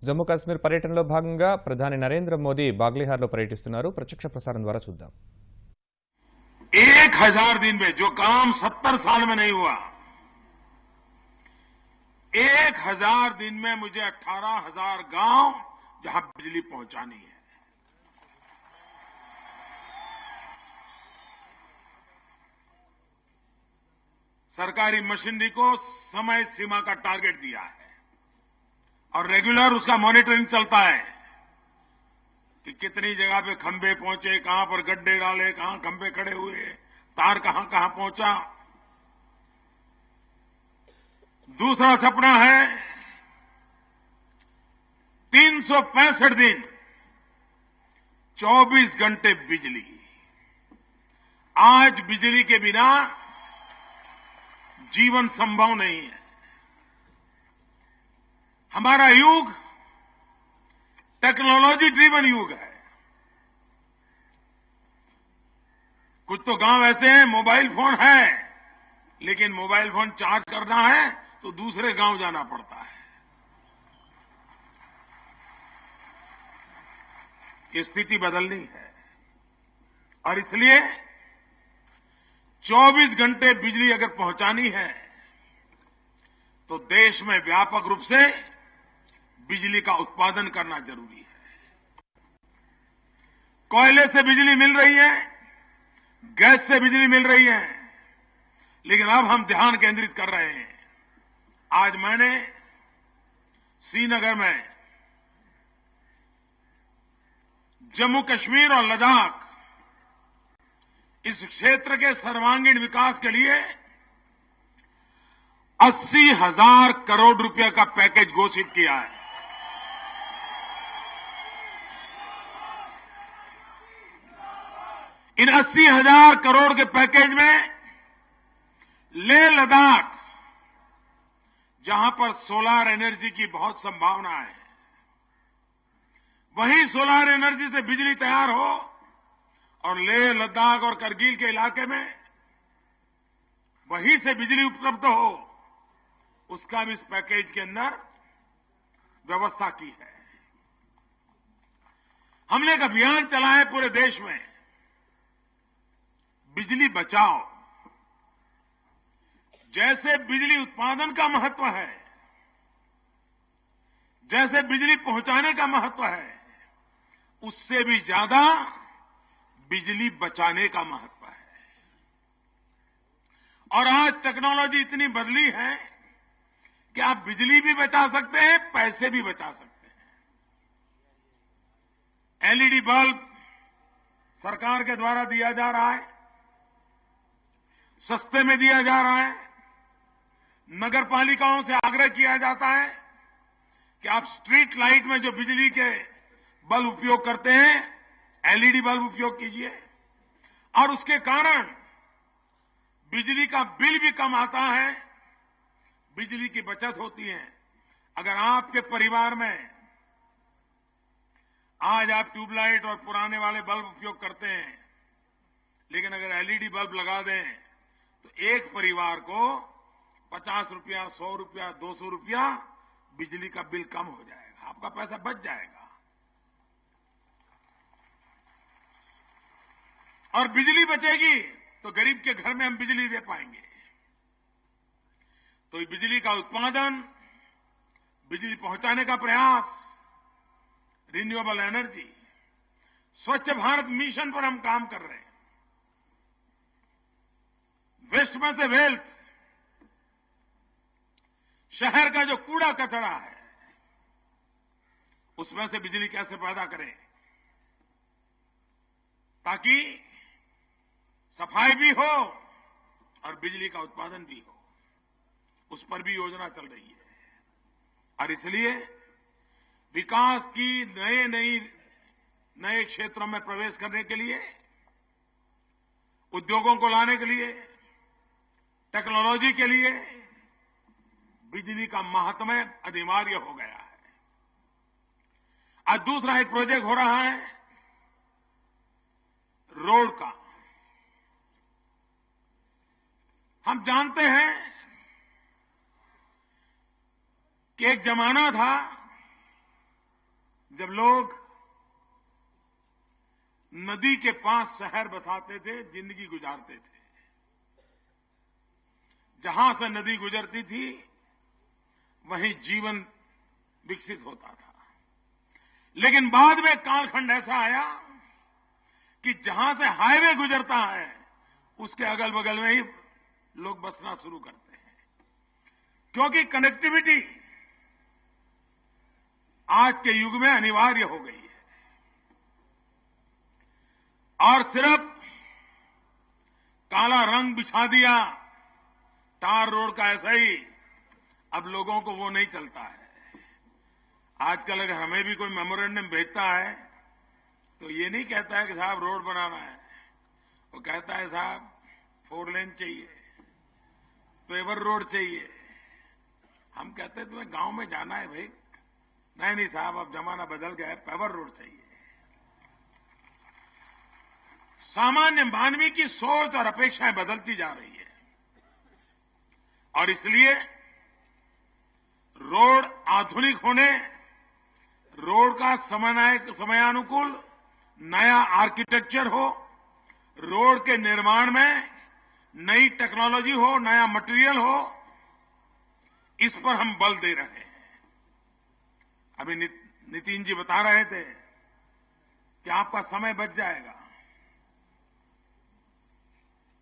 జమ్మూ కాశ్మీర్ పర్యటనలో భాగంగా ప్రధాని నరేంద్ర మోదీ బాగ్లిహార్లో పర్యటిస్తున్నారు. ప్రత్యక్ష ప్రసారం ద్వారా చూద్దాం. 1000 दिन में जो काम 70 साल में नहीं हुआ, 1000 दिन में मुझे 18,000 गांव जहां बिजली पहुंचानी है. सरकारी मशीनरी को समय सीमा का टारगेट दिया है और रेगुलर उसका मॉनिटरिंग चलता है कि कितनी जगह पे खंभे पहुंचे, कहां पर गड्ढे डाले, कहां खंभे खड़े हुए, तार कहां कहां पहुंचा. दूसरा सपना है 365 दिन 24 घंटे बिजली. आज बिजली के बिना जीवन संभव नहीं है. हमारा युग टेक्नोलॉजी ड्रिवन युग है. कुछ तो गांव ऐसे हैं मोबाइल फोन है, लेकिन मोबाइल फोन चार्ज करना है तो दूसरे गांव जाना पड़ता है. ये स्थिति बदलनी है और इसलिए 24 घंटे बिजली अगर पहुंचानी है तो देश में व्यापक रूप से बिजली का उत्पादन करना जरूरी है. कोयले से बिजली मिल रही है, गैस से बिजली मिल रही है, लेकिन अब हम ध्यान केंद्रित कर रहे हैं. आज मैंने श्रीनगर में जम्मू कश्मीर और लद्दाख इस क्षेत्र के सर्वांगीण विकास के लिए 80,000 करोड़ रुपए का पैकेज घोषित किया है. इन 80,000 करोड़ के पैकेज में लेह लद्दाख, जहां पर सोलर एनर्जी की बहुत संभावना है, वहीं सोलर एनर्जी से बिजली तैयार हो और लेह लद्दाख और करगिल के इलाके में वहीं से बिजली उपलब्ध हो, उसका भी इस पैकेज के अंदर व्यवस्था की है. हमने एक अभियान चलाया है पूरे देश में, बिजली बचाओ. जैसे बिजली उत्पादन का महत्व है, जैसे बिजली पहुंचाने का महत्व है, उससे भी ज्यादा बिजली बचाने का महत्व है. और आज टेक्नोलॉजी इतनी बदली है कि आप बिजली भी बचा सकते हैं, पैसे भी बचा सकते हैं. एलईडी बल्ब सरकार के द्वारा दिया जा रहा है, सस्ते में दिया जा रहा है. नगर पालिकाओं से आग्रह किया जाता है कि आप स्ट्रीट लाइट में जो बिजली के बल्ब उपयोग करते हैं, एलईडी बल्ब उपयोग कीजिए. और उसके कारण बिजली का बिल भी कम आता है, बिजली की बचत होती है. अगर आपके परिवार में आज आप ट्यूबलाइट और पुराने वाले बल्ब उपयोग करते हैं, लेकिन अगर एलईडी बल्ब लगा दें तो एक परिवार को 50 रुपया, 100 रुपया, 200 रुपया बिजली का बिल कम हो जाएगा, आपका पैसा बच जाएगा. और बिजली बचेगी तो गरीब के घर में हम बिजली दे पाएंगे. तो बिजली का उत्पादन, बिजली पहुंचाने का प्रयास, रिन्यूएबल एनर्जी, स्वच्छ भारत मिशन पर हम काम कर रहे हैं. वेस्ट में से वेल्थ, शहर का जो कूड़ा कचरा है उसमें से बिजली कैसे पैदा करें ताकि सफाई भी हो और बिजली का उत्पादन भी हो. उस पर भी योजना चल रही है. और इसलिए विकास की नए क्षेत्रों में प्रवेश करने के लिए, उद्योगों को लाने के लिए, टेक्नोलॉजी के लिए बिजली का महत्व अनिवार्य हो गया है. आज दूसरा एक प्रोजेक्ट हो रहा है रोड का. हम जानते हैं कि एक जमाना था जब लोग नदी के पास शहर बसाते थे, जिंदगी गुजारते थे। जहां से नदी गुजरती थी वहीं जीवन विकसित होता था। लेकिन बाद में कालखंड ऐसा आया कि जहां से हाईवे गुजरता है उसके अगल बगल में ही लोग बसना शुरू करते हैं, क्योंकि कनेक्टिविटी आज के युग में अनिवार्य हो गई है। और सिर्फ काला रंग बिछा दिया टार रोड का, ऐसा ही अब लोगों को वो नहीं चलता है। आजकल अगर हमें भी कोई मेमोरेंडम भेजता है तो ये नहीं कहता है कि साहब रोड बनाना है, वो कहता है साहब 4 लेन चाहिए, पेवर रोड चाहिए। हम कहते हैं तुम्हें गांव में जाना है भाई, नहीं साहब अब जमाना बदल गया है, पेवर रोड चाहिए। सामान्य मानवी की सोच और अपेक्षाएं बदलती जा रही है और इसलिए रोड आधुनिक होने, रोड का समयानुकूल नया आर्किटेक्चर हो, रोड के निर्माण में नई टेक्नोलॉजी हो, नया मटेरियल हो, इस पर हम बल दे रहे हैं। अभी नितिन जी बता रहे थे कि आपका समय बच जाएगा।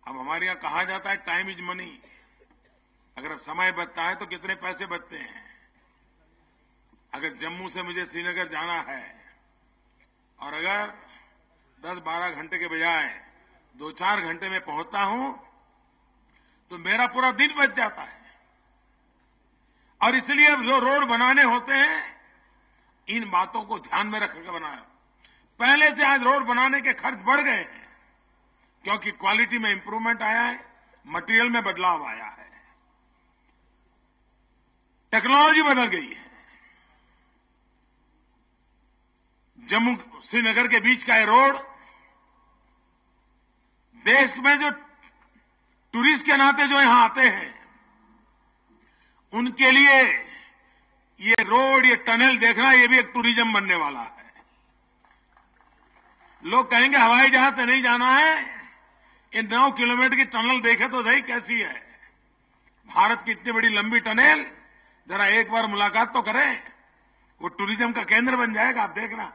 अब हमारे यहां कहा जाता है टाइम इज मनी। अगर अब समय बचता है तो कितने पैसे बचते हैं। अगर जम्मू से मुझे श्रीनगर जाना है और अगर 10-12 घंटे के बजाय 2-4 घंटे में पहुंचता हूं तो मेरा पूरा दिन बच जाता है। और इसलिए अब जो रोड बनाने होते हैं इन बातों को ध्यान में रखकर बनाया। पहले से आज रोड बनाने के खर्च बढ़ गए हैं क्योंकि क्वालिटी में इंप्रूवमेंट आया है, मटेरियल में बदलाव आया है, टेक्नोलॉजी बदल गई है। जम्मू श्रीनगर के बीच का ये रोड देश में जो टूरिस्ट के नाते जो यहां आते हैं उनके लिए ये रोड, ये टनल देखना, ये भी एक टूरिज्म बनने वाला है। लोग कहेंगे हवाई जहाज से नहीं जाना है, ये 9 किलोमीटर की टनल देखे तो सही कैसी है। भारत की इतनी बड़ी लंबी टनल, जरा एक बार मुलाकात तो करें, वो टूरिज्म का केंद्र बन जाएगा, आप देखना।